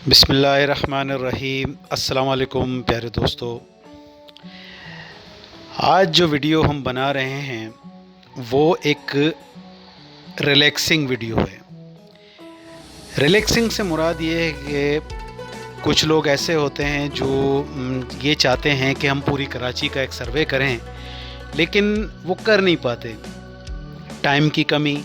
बिस्मिल्लाहिर्रहमानिर्रहीम। अस्सलाम वालेकुम प्यारे दोस्तों। आज जो वीडियो हम बना रहे हैं वो एक रिलैक्सिंग वीडियो है। रिलैक्सिंग से मुराद ये है कि कुछ लोग ऐसे होते हैं जो ये चाहते हैं कि हम पूरी कराची का एक सर्वे करें, लेकिन वो कर नहीं पाते, टाइम की कमी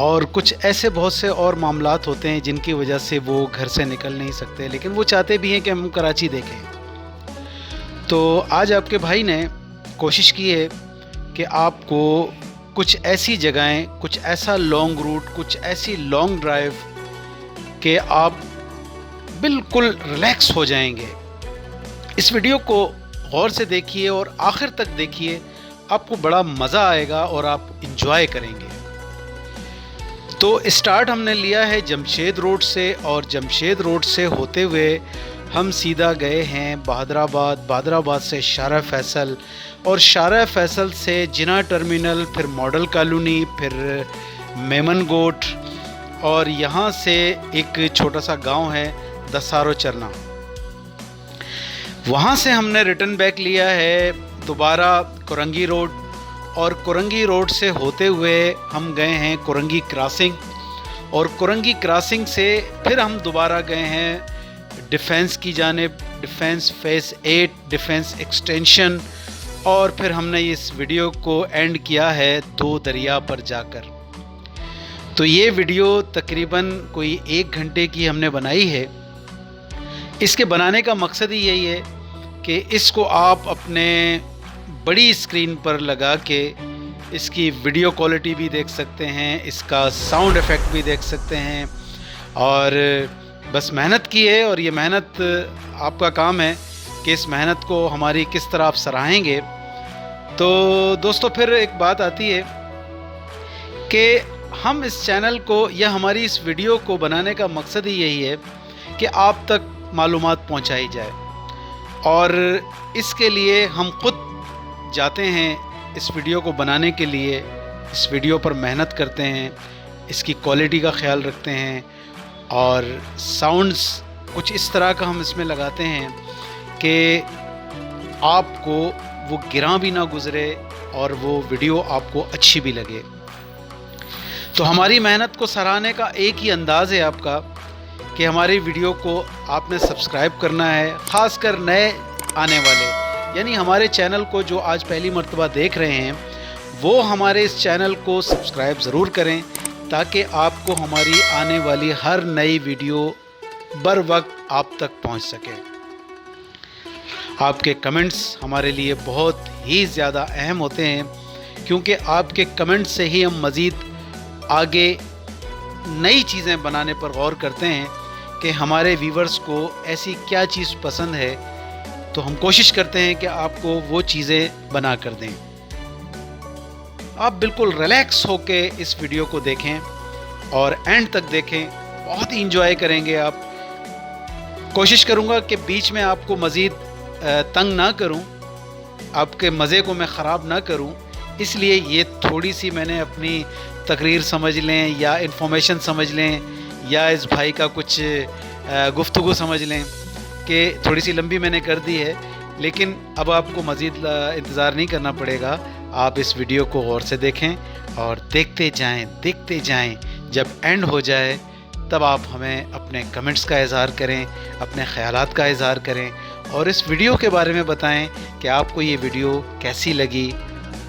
और कुछ ऐसे बहुत से और मामलात होते हैं जिनकी वजह से वो घर से निकल नहीं सकते, लेकिन वो चाहते भी हैं कि हम कराची देखें। तो आज आपके भाई ने कोशिश की है कि आपको कुछ ऐसी जगहें, कुछ ऐसा लॉन्ग रूट, कुछ ऐसी लॉन्ग ड्राइव कि आप बिल्कुल रिलैक्स हो जाएंगे। इस वीडियो को गौर से देखिए और आखिर तक देखिए, आपको बड़ा मज़ा आएगा और आप इंजॉय करेंगे। तो स्टार्ट हमने लिया है जमशेद रोड से, और जमशेद रोड से होते हुए हम सीधा गए हैं बहादराबाद से शारा फैसल, और शारा फैसल से जिना टर्मिनल, फिर मॉडल कॉलोनी, फिर मेमन गोट, और यहाँ से एक छोटा सा गांव है दसारो चरना। वहाँ से हमने रिटर्न बैक लिया है दोबारा कुरंगी रोड, और कुरंगी रोड से होते हुए हम गए हैं कुरंगी क्रॉसिंग, और कुरंगी क्रॉसिंग से फिर हम दोबारा गए हैं डिफेंस की जानिब, डिफेंस फेज़ 8, डिफेंस एक्सटेंशन, और फिर हमने इस वीडियो को एंड किया है 2 दरिया पर जाकर। तो ये वीडियो तकरीबन कोई 1 घंटे की हमने बनाई है। इसके बनाने का मकसद ही यही है कि इसको आप अपने बड़ी स्क्रीन पर लगा के इसकी वीडियो क्वालिटी भी देख सकते हैं, इसका साउंड इफ़ेक्ट भी देख सकते हैं, और बस मेहनत की है। और ये मेहनत आपका काम है कि इस मेहनत को हमारी किस तरह आप सराहेंगे। तो दोस्तों, फिर एक बात आती है कि हम इस चैनल को या हमारी इस वीडियो को बनाने का मकसद ही यही है कि आप तक मालूमात पहुंचाई जाए, और इसके लिए हम खुद जाते हैं इस वीडियो को बनाने के लिए, इस वीडियो पर मेहनत करते हैं, इसकी क्वालिटी का ख्याल रखते हैं, और साउंड्स कुछ इस तरह का हम इसमें लगाते हैं कि आपको वो गिरा भी ना गुज़रे और वो वीडियो आपको अच्छी भी लगे। तो हमारी मेहनत को सराहने का एक ही अंदाज़ है आपका कि हमारी वीडियो को आपने सब्सक्राइब करना है, ख़ासकर नए आने वाले, यानी हमारे चैनल को जो आज पहली मर्तबा देख रहे हैं वो हमारे इस चैनल को सब्सक्राइब ज़रूर करें, ताकि आपको हमारी आने वाली हर नई वीडियो बर वक्त आप तक पहुंच सके। आपके कमेंट्स हमारे लिए बहुत ही ज़्यादा अहम होते हैं, क्योंकि आपके कमेंट्स से ही हम मज़ीद आगे नई चीज़ें बनाने पर गौर करते हैं कि हमारे व्यूवर्स को ऐसी क्या चीज़ पसंद है, तो हम कोशिश करते हैं कि आपको वो चीज़ें बना कर दें। आप बिल्कुल रिलैक्स होके इस वीडियो को देखें और एंड तक देखें, बहुत ही इंजॉय करेंगे आप। कोशिश करूँगा कि बीच में आपको मज़ीद तंग ना करूँ, आपके मज़े को मैं ख़राब ना करूँ, इसलिए ये थोड़ी सी मैंने अपनी तकरीर समझ लें या इन्फॉर्मेशन समझ लें या इस भाई का कुछ गुफ्तगू समझ लें कि थोड़ी सी लंबी मैंने कर दी है, लेकिन अब आपको मज़ीद इंतज़ार नहीं करना पड़ेगा। आप इस वीडियो को गौर से देखें और देखते जाएं। जब एंड हो जाए तब आप हमें अपने कमेंट्स का इज़हार करें, अपने ख़यालात का इज़हार करें, और इस वीडियो के बारे में बताएं कि आपको ये वीडियो कैसी लगी,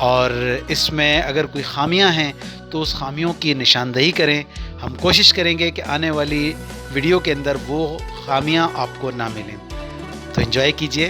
और इसमें अगर कोई ख़ामियाँ हैं तो उस ख़ामियों की निशानदही करें। हम कोशिश करेंगे कि आने वाली वीडियो के अंदर वो ख़ामियाँ आपको ना मिलें। तो एंजॉय कीजिए।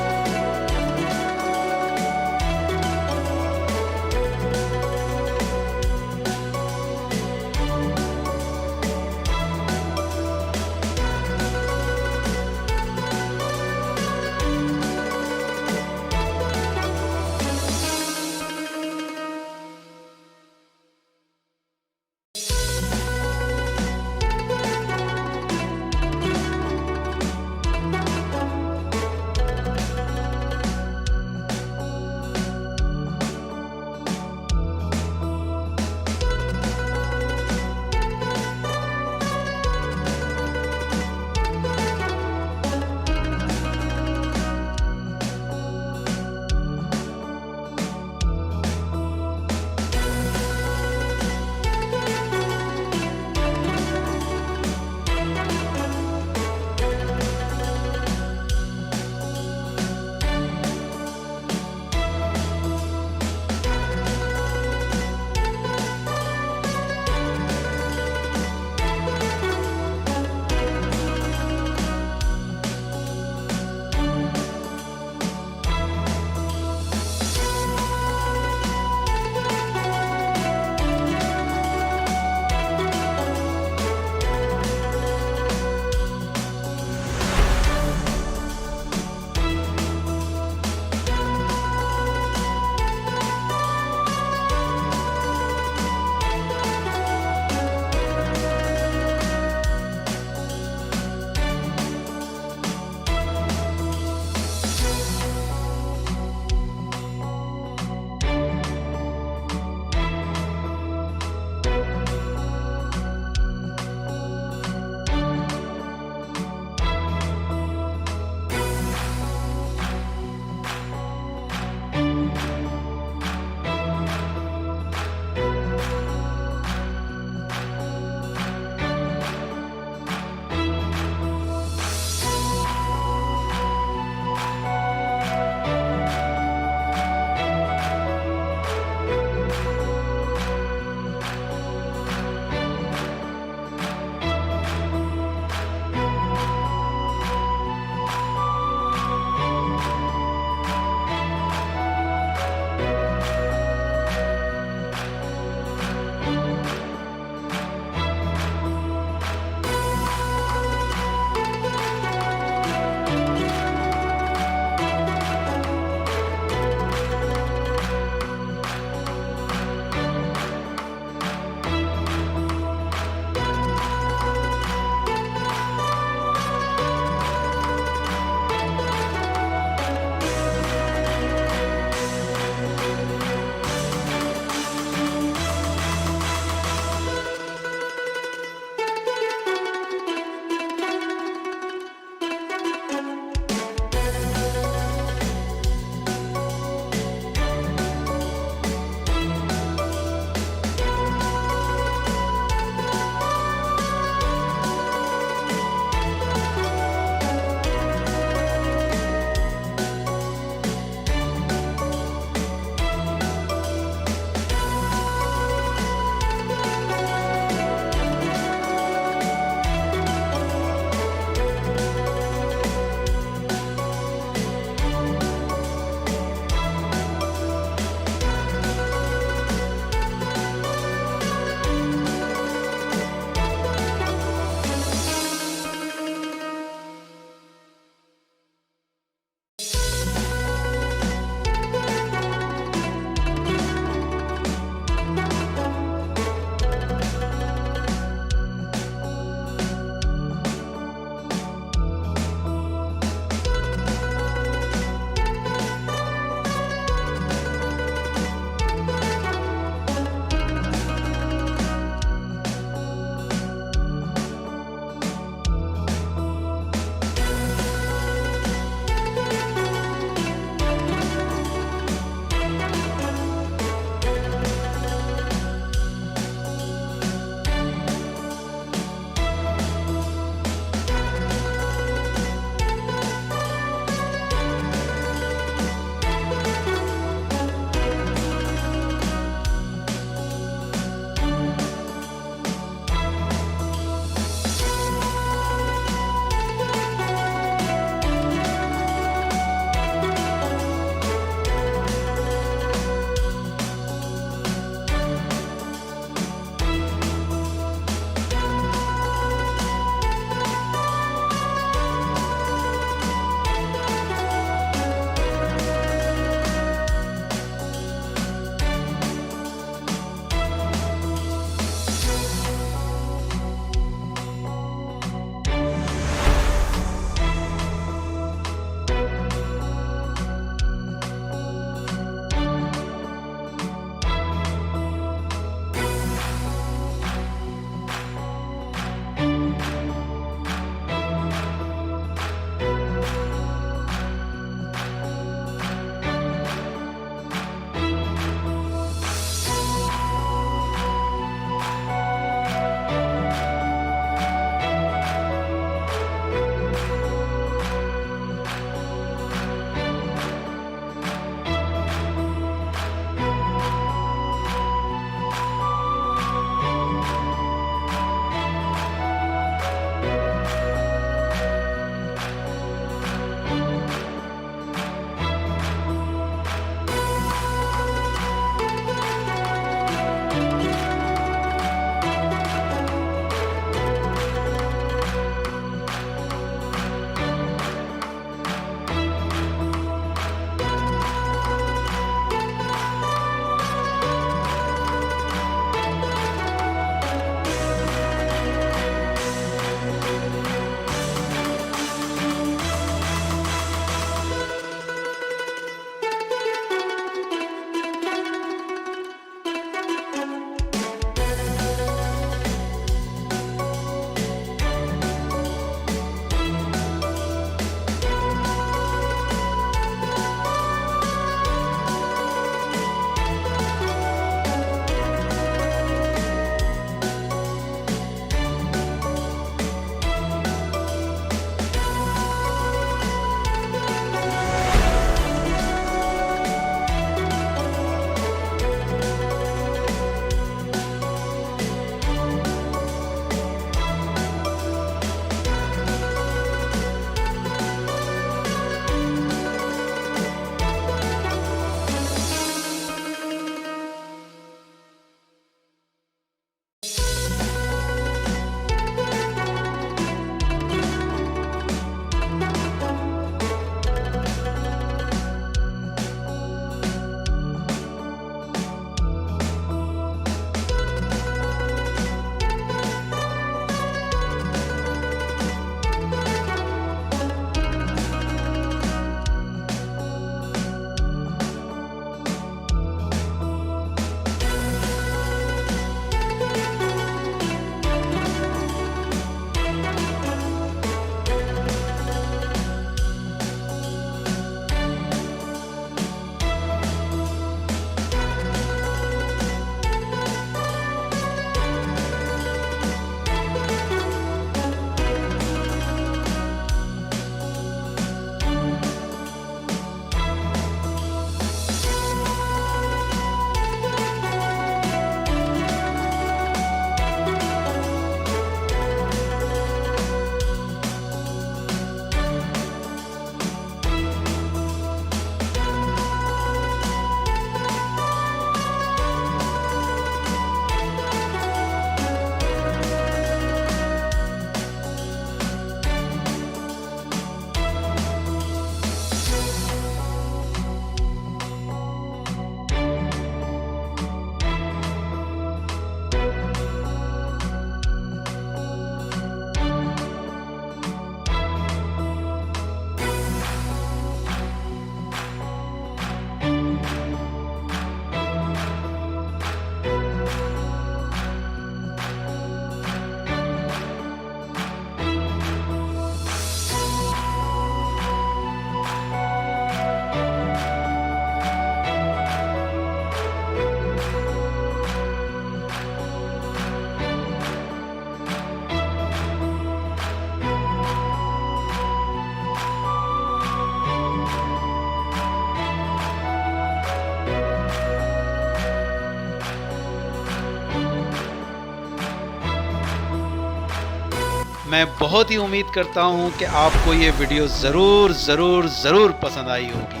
मैं बहुत ही उम्मीद करता हूँ कि आपको ये वीडियो ज़रूर ज़रूर ज़रूर पसंद आई होगी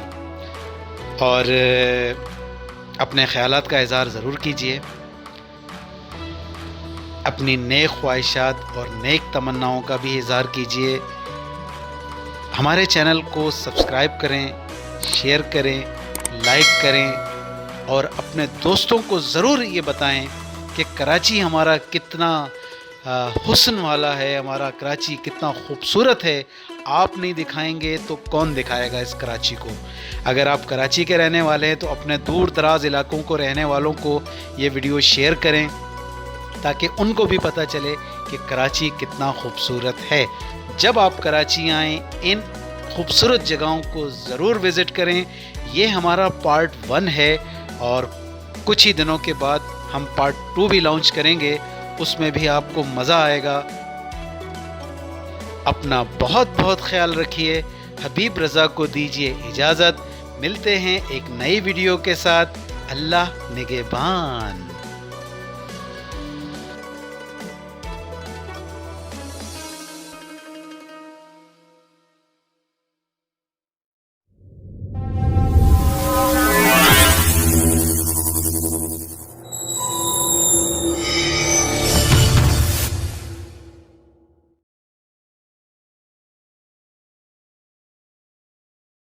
और अपने ख़यालात का इज़हार ज़रूर कीजिए। अपनी नेक ख्वाहिशात और नेक तमन्नाओं का भी इज़हार कीजिए। हमारे चैनल को सब्सक्राइब करें, शेयर करें, लाइक करें और अपने दोस्तों को ज़रूर ये बताएं कि कराची हमारा कितना हुस्न वाला है, हमारा कराची कितना खूबसूरत है। आप नहीं दिखाएंगे तो कौन दिखाएगा इस कराची को। अगर आप कराची के रहने वाले हैं तो अपने दूर दराज इलाकों को रहने वालों को ये वीडियो शेयर करें ताकि उनको भी पता चले कि कराची कितना खूबसूरत है। जब आप कराची आएँ इन खूबसूरत जगहों को ज़रूर विज़िट करें। ये हमारा पार्ट 1 है और कुछ ही दिनों के बाद हम पार्ट 2 भी लॉन्च करेंगे, उसमें भी आपको मज़ा आएगा। अपना बहुत बहुत ख्याल रखिए। हबीब रज़ा को दीजिए इजाज़त। मिलते हैं एक नई वीडियो के साथ। अल्लाह निगहबान।